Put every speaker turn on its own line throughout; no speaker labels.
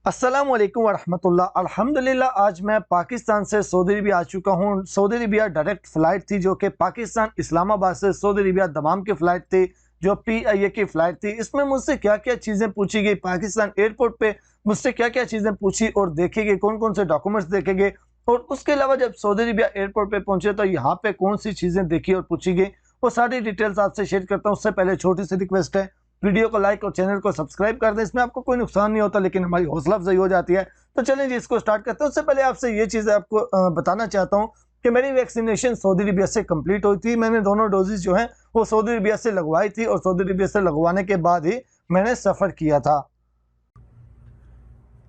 अस्सलाम वालेकुम वरहमतुल्लाह। अल्हम्दुलिल्लाह आज मैं पाकिस्तान से सऊदी अरबिया आ चुका हूँ। सऊदी अरबिया डायरेक्ट फ़्लाइट थी जो कि पाकिस्तान इस्लामाबाद से सऊदी अरबिया दमाम की फ़्लाइट थी, जो PIA की फ़्लाइट थी। इसमें मुझसे क्या-क्या चीज़ें पूछी गई, पाकिस्तान एयरपोर्ट पे मुझसे क्या-क्या चीज़ें पूछी और देखे गए, कौन-कौन से डॉक्यूमेंट्स देखे गए और उसके अलावा जब सऊदी अरबिया एयरपोर्ट पे पहुँचे तो यहाँ पे कौन-सी चीज़ें देखी और पूछी गई, वो सारी डिटेल्स आपसे शेयर करता हूँ। उससे पहले छोटी-सी रिक्वेस्ट है, वीडियो को लाइक और चैनल को सब्सक्राइब कर दें। इसमें आपको कोई नुकसान नहीं होता लेकिन हमारी हौसला अफजाई हो जाती है। तो चलें जी, इसको स्टार्ट करते हैं। उससे पहले आपसे ये चीज़ें आपको बताना चाहता हूँ कि मेरी वैक्सीनेशन सऊदी अरबिया से कंप्लीट हुई थी। मैंने दोनों डोजेज़ जो हैं वो सऊदी अरबिया से लगवाई थी और सऊदी अरबिया से लगवाने के बाद ही मैंने सफ़र किया था।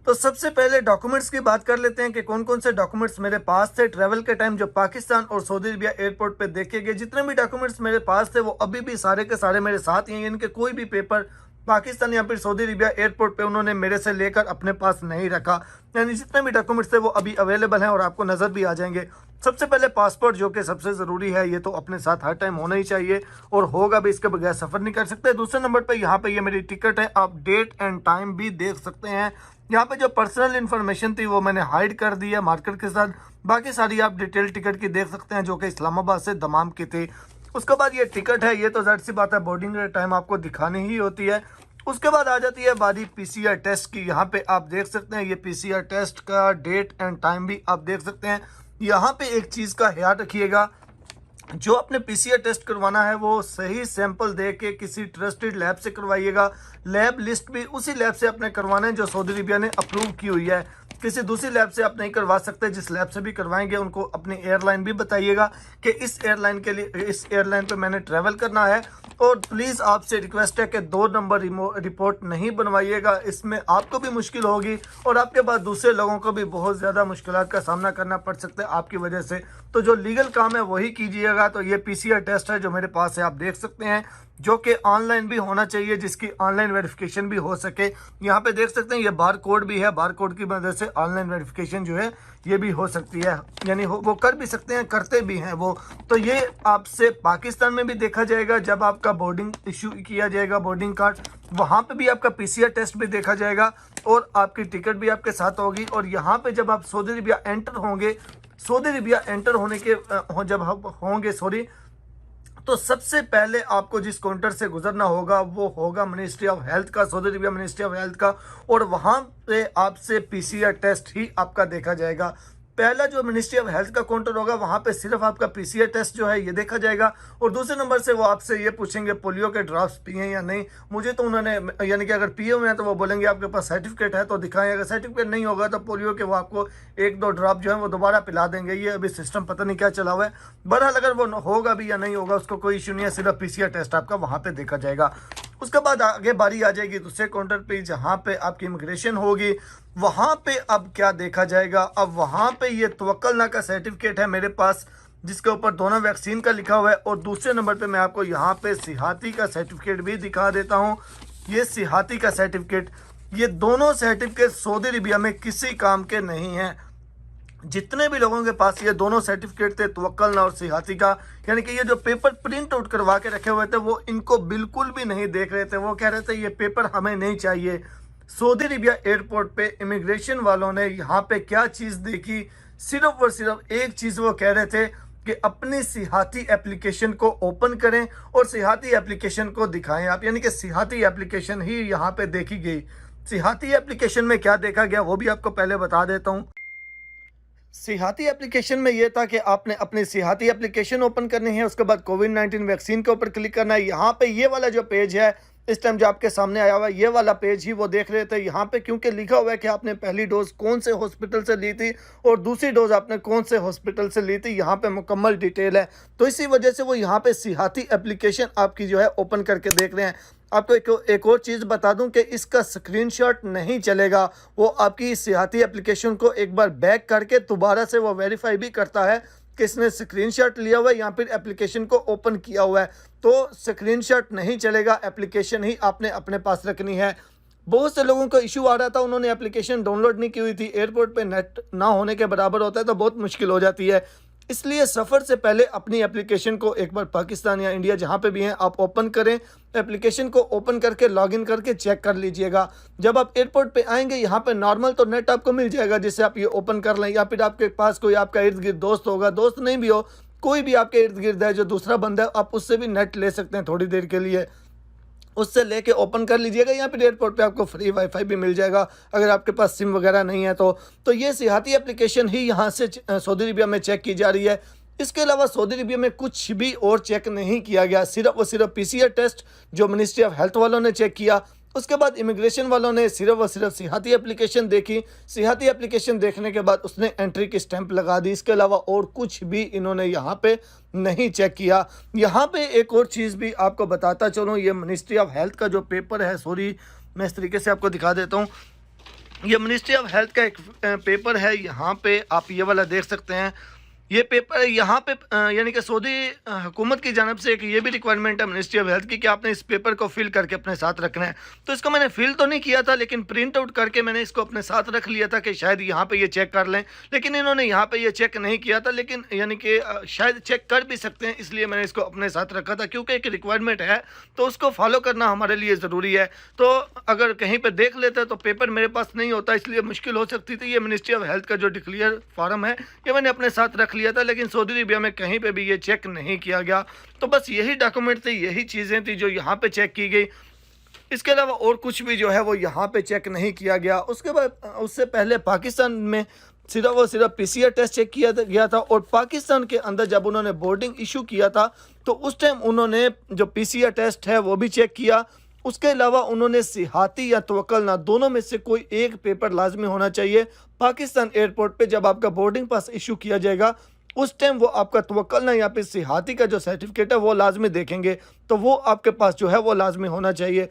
तो सबसे पहले डॉक्यूमेंट्स की बात कर लेते हैं कि कौन-कौन से डॉक्यूमेंट्स मेरे पास थे ट्रैवल के टाइम जो पाकिस्तान और सऊदी अरबिया एयरपोर्ट पे देखे गए। जितने भी डॉक्यूमेंट्स मेरे पास थे वो अभी भी सारे के सारे मेरे साथ ही हैं, यानी कि कोई भी पेपर पाकिस्तान या फिर सऊदी अरबिया एयरपोर्ट पे उन्होंने मेरे से लेकर अपने पास नहीं रखा। यानी जितने भी डॉक्यूमेंट्स थे वो अभी अवेलेबल हैं और आपको नज़र भी आ जाएंगे। सबसे पहले पासपोर्ट जो कि सबसे ज़रूरी है, ये तो अपने साथ हर टाइम होना ही चाहिए और होगा भी, इसके बगैर सफ़र नहीं कर सकते। दूसरे नंबर पर यहाँ पे ये मेरी टिकट है, आप डेट एंड टाइम भी देख सकते हैं। यहाँ पे जो पर्सनल इन्फॉर्मेशन थी वो मैंने हाइड कर दी है मार्कर के साथ। बाकी सारी आप डिटेल टिकट की देख सकते हैं जो कि इस्लामाबाद से दमाम की थी। उसके बाद ये टिकट है, ये तो ज़ाहिर सी बात है बोर्डिंग के टाइम आपको दिखानी ही होती है। उसके बाद आ जाती है बारी PCR टेस्ट की। यहाँ पे आप देख सकते हैं ये PCR टेस्ट का डेट एंड टाइम भी आप देख सकते हैं। यहाँ पे एक चीज़ का ख्याल रखिएगा, जो अपने PCR टेस्ट करवाना है वो सही सैंपल दे के किसी ट्रस्टेड लैब से करवाइएगा। लैब लिस्ट भी उसी लैब से आपने करवाना है जो सऊदी अरबिया ने अप्रूव की हुई है। किसी दूसरी लैब से आप नहीं करवा सकते। जिस लैब से भी करवाएंगे उनको अपनी एयरलाइन भी बताइएगा कि इस एयरलाइन के लिए, इस एयरलाइन पे मैंने ट्रैवल करना है। और प्लीज़ आपसे रिक्वेस्ट है कि 2 नंबर रिपोर्ट नहीं बनवाइएगा, इसमें आपको भी मुश्किल होगी और आपके बाद दूसरे लोगों को भी बहुत ज़्यादा मुश्किलात का सामना करना पड़ सकता है आपकी वजह से। तो जो लीगल काम है वही कीजिएगा। तो ये PCR टेस्ट है जो मेरे पास है, आप देख सकते हैं, जो कि ऑनलाइन भी होना चाहिए, जिसकी ऑनलाइन वेरिफिकेशन भी हो सके। यहाँ पे देख सकते हैं ये बार कोड भी है, बार कोड की मदद से ऑनलाइन वेरिफिकेशन जो है ये भी हो सकती है, यानी वो कर भी सकते हैं, करते भी हैं वो। तो ये आपसे पाकिस्तान में भी देखा जाएगा जब आपका बोर्डिंग इशू किया जाएगा, बोर्डिंग कार्ड, वहाँ पे भी आपका PCR टेस्ट भी देखा जाएगा और आपकी टिकट भी आपके साथ होगी। और यहाँ पे जब आप सऊदी अरबिया एंटर होंगे, सऊदी अरबिया एंटर होने के जब होंगे सॉरी, तो सबसे पहले आपको जिस काउंटर से गुजरना होगा वो होगा मिनिस्ट्री ऑफ हेल्थ का, Saudi Arabia ministry of health का। और वहाँ पे आपसे PCR टेस्ट ही आपका देखा जाएगा। पहला जो मिनिस्ट्री ऑफ हेल्थ का काउंटर होगा वहाँ पे सिर्फ आपका PCR टेस्ट जो है ये देखा जाएगा। और दूसरे नंबर से वो आपसे ये पूछेंगे पोलियो के ड्रॉप्स पिए हैं या नहीं। मुझे तो उन्होंने, यानी कि अगर पिए हुए हैं तो वो बोलेंगे आपके पास सर्टिफिकेट है तो दिखाएं, अगर सर्टिफिकेट नहीं होगा तो पोलियो के वो आपको 1-2 ड्रॉप जो है वो दोबारा पिला देंगे। ये अभी सिस्टम पता नहीं क्या चला हुआ है। बहरहाल अगर वो होगा भी या नहीं होगा उसको कोई इशू नहीं है, सिर्फ PCR टेस्ट आपका वहाँ पर देखा जाएगा। उसके बाद आगे बारी आ जाएगी दूसरे काउंटर पे जहाँ पे आपकी इमिग्रेशन होगी। वहाँ पे अब क्या देखा जाएगा, अब वहाँ पे ये तवक्कलना का सर्टिफिकेट है मेरे पास जिसके ऊपर दोनों वैक्सीन का लिखा हुआ है। और दूसरे नंबर पे मैं आपको यहाँ पे सिहाती का सर्टिफिकेट भी दिखा देता हूँ। ये सिहाती का सर्टिफिकेट, ये दोनों सर्टिफिकेट सऊदी अरबिया में किसी काम के नहीं हैं। जितने भी लोगों के पास ये दोनों सर्टिफिकेट थे, तवक्कलना और सिहाती का, यानी कि ये जो पेपर प्रिंट आउट करवा के रखे हुए थे वो इनको बिल्कुल भी नहीं देख रहे थे। वो कह रहे थे ये पेपर हमें नहीं चाहिए। सऊदी अरबिया एयरपोर्ट पे इमिग्रेशन वालों ने यहाँ पे क्या चीज़ देखी, सिर्फ और सिर्फ एक चीज़ वो कह रहे थे कि अपनी सिहाती एप्लीकेशन को ओपन करें और सिहाती एप्लीकेशन को दिखाएं आप, यानी कि सिहाती एप्लीकेशन ही यहाँ पे देखी गई। सिहाती एप्लीकेशन में क्या देखा गया वो भी आपको पहले बता देता हूँ। सिहाती एप्लीकेशन में ये था कि आपने अपनी सिहाती एप्लीकेशन ओपन करनी है, उसके बाद कोविड-19 वैक्सीन के ऊपर क्लिक करना है। यहाँ पे ये वाला जो पेज है इस टाइम जो आपके सामने आया हुआ है, ये वाला पेज ही वो देख रहे थे। यहाँ पे क्योंकि लिखा हुआ है कि आपने पहली डोज कौन से हॉस्पिटल से ली थी और दूसरी डोज आपने कौन से हॉस्पिटल से ली थी, यहाँ पे मुकम्मल डिटेल है। तो इसी वजह से वो यहाँ पे सिहाती एप्लीकेशन आपकी जो है ओपन करके देख रहे हैं। आपको एक और चीज़ बता दूं कि इसका स्क्रीनशॉट नहीं चलेगा। वो आपकी सिहाती एप्लीकेशन को एक बार बैक करके दोबारा से वो वेरीफाई भी करता है कि इसने स्क्रीनशॉट लिया हुआ है या फिर एप्लीकेशन को ओपन किया हुआ है। तो स्क्रीनशॉट नहीं चलेगा, एप्लीकेशन ही आपने अपने पास रखनी है। बहुत से लोगों को इशू आ रहा था, उन्होंने एप्लीकेशन डाउनलोड नहीं की हुई थी। एयरपोर्ट पे नेट ना होने के बराबर होता है तो बहुत मुश्किल हो जाती है। इसलिए सफ़र से पहले अपनी एप्लीकेशन को एक बार पाकिस्तान या इंडिया जहाँ पे भी हैं आप ओपन करें। एप्लीकेशन को ओपन करके लॉगिन करके चेक कर लीजिएगा। जब आप एयरपोर्ट पे आएंगे यहाँ पे नॉर्मल तो नेट आपको मिल जाएगा जिससे आप ये ओपन कर लें, या फिर आपके पास कोई आपका इर्द गिर्द दोस्त होगा, दोस्त नहीं भी हो, कोई भी आपके इर्द गिर्द है जो दूसरा बंदा है, आप उससे भी नेट ले सकते हैं थोड़ी देर के लिए। उससे लेके ओपन कर लीजिएगा। यहाँ पे एयरपोर्ट पे आपको फ्री वाईफाई भी मिल जाएगा अगर आपके पास सिम वगैरह नहीं है तो ये सियाहती एप्लीकेशन ही यहाँ से सऊदी अरबिया में चेक की जा रही है। इसके अलावा सऊदी अरबिया में कुछ भी और चेक नहीं किया गया, सिर्फ और सिर्फ पीसीआर टेस्ट जो मिनिस्ट्री ऑफ हेल्थ वालों ने चेक किया। उसके बाद इमिग्रेशन वालों ने सिर्फ और सिर्फ सियाहती एप्लीकेशन देखी। सियाहती एप्लीकेशन देखने के बाद उसने एंट्री की स्टैंप लगा दी। इसके अलावा और कुछ भी इन्होंने यहाँ पे नहीं चेक किया। यहाँ पे एक और चीज़ भी आपको बताता चलूँ, ये मिनिस्ट्री ऑफ हेल्थ का जो पेपर है, सॉरी मैं इस तरीके से आपको दिखा देता हूँ। ये मिनिस्ट्री ऑफ हेल्थ का एक पेपर है, यहाँ पे आप ये वाला देख सकते हैं। ये पेपर यहाँ पे यानी कि सऊदी हुकूमत की जानब से एक ये भी रिक्वायरमेंट है मिनिस्ट्री ऑफ हेल्थ की कि आपने इस पेपर को फिल करके अपने साथ रखना है। तो इसको मैंने फिल तो नहीं किया था, लेकिन प्रिंट आउट करके मैंने इसको अपने साथ रख लिया था कि शायद यहाँ पे ये चेक कर लें, लेकिन इन्होंने यहाँ पे ये चेक नहीं किया था। लेकिन यानी कि शायद चेक कर भी सकते हैं, इसलिए मैंने इसको अपने साथ रखा था क्योंकि एक रिक्वायरमेंट है तो उसको फॉलो करना हमारे लिए ज़रूरी है। तो अगर कहीं पर देख लेते तो पेपर मेरे पास नहीं होता, इसलिए मुश्किल हो सकती थी। ये मिनिस्ट्री ऑफ हेल्थ का जो डिक्लेयर फॉर्म है ये मैंने अपने साथ रख लिया था, लेकिन सऊदी अरबिया में कहीं पे भी ये चेक नहीं किया गया। तो बस यही डॉक्यूमेंट थे, यही चीज़ें थी जो यहाँ पे चेक की गई। इसके अलावा और कुछ भी जो है वो यहाँ पे चेक नहीं किया गया। उसके बाद उससे पहले पाकिस्तान में सिर्फ और सिर्फ पीसीआर टेस्ट चेक किया गया था, और पाकिस्तान के अंदर जब उन्होंने बोर्डिंग इशू किया था तो उस टाइम उन्होंने जो पीसीआर टेस्ट है वो भी चेक किया। उसके अलावा उन्होंने सिहाती या तवक्कलना दोनों में से कोई एक पेपर लाजमी होना चाहिए। पाकिस्तान एयरपोर्ट पे जब आपका बोर्डिंग पास इशू किया जाएगा उस टाइम वो आपका तवक्कलना या फिर सिहाती का जो सर्टिफिकेट है वो लाजमी देखेंगे, तो वो आपके पास जो है वो लाजमी होना चाहिए।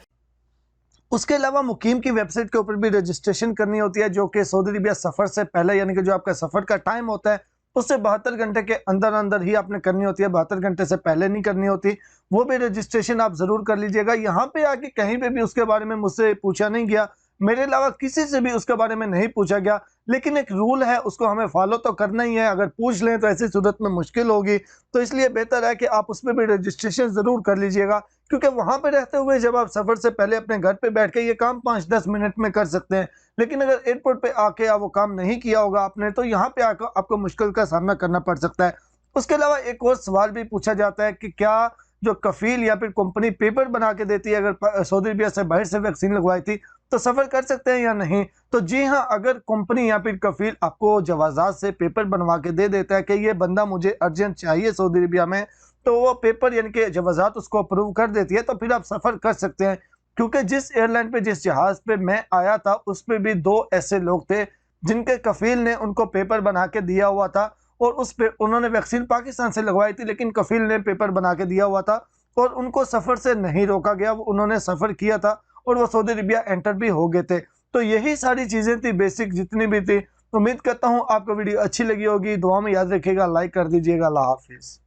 उसके अलावा मुकीम की वेबसाइट के ऊपर भी रजिस्ट्रेशन करनी होती है, जो कि सऊदी अरबिया सफ़र से पहले यानी कि जो आपका सफ़र का टाइम होता है उससे 72 घंटे के अंदर अंदर ही आपने करनी होती है, 72 घंटे से पहले नहीं करनी होती। वो भी रजिस्ट्रेशन आप ज़रूर कर लीजिएगा। यहाँ पे आके कहीं पे भी उसके बारे में मुझसे पूछा नहीं गया, मेरे अलावा किसी से भी उसके बारे में नहीं पूछा गया, लेकिन एक रूल है उसको हमें फॉलो तो करना ही है। अगर पूछ लें तो ऐसी सूरत में मुश्किल होगी, तो इसलिए बेहतर है कि आप उसमें भी रजिस्ट्रेशन ज़रूर कर लीजिएगा, क्योंकि वहाँ पे रहते हुए जब आप सफ़र से पहले अपने घर पे बैठ के ये काम 5-10 मिनट में कर सकते हैं, लेकिन अगर एयरपोर्ट पे आके आप वो काम नहीं किया होगा आपने तो यहाँ पे आकर आपको मुश्किल का सामना करना पड़ सकता है। उसके अलावा एक और सवाल भी पूछा जाता है कि क्या जो कफील या फिर कंपनी पेपर बना के देती है, अगर सऊदी अरबिया से बाहर से वैक्सीन लगवाई थी तो सफ़र कर सकते हैं या नहीं? तो जी हाँ, अगर कंपनी या फिर कफील आपको जवाज़ात से पेपर बनवा के दे देता है कि ये बंदा मुझे अर्जेंट चाहिए सऊदी अरबिया में, तो वो पेपर यानी कि जवाज़ात उसको अप्रूव कर देती है, तो फिर आप सफ़र कर सकते हैं। क्योंकि जिस एयरलाइन पे जिस जहाज़ पे मैं आया था उस पे भी 2 ऐसे लोग थे जिनके कफील ने उनको पेपर बना के दिया हुआ था, और उस पे उन्होंने वैक्सीन पाकिस्तान से लगवाई थी, लेकिन कफील ने पेपर बना के दिया हुआ था और उनको सफ़र से नहीं रोका गया। उन्होंने सफ़र किया था और वो सऊदी अरबिया एंटर भी हो गए थे। तो यही सारी चीज़ें थी बेसिक जितनी भी थी। उम्मीद करता हूँ आपको वीडियो अच्छी लगी होगी। दुआ में याद रखिएगा, लाइक कर दीजिएगा। अल्लाह हाफिज़।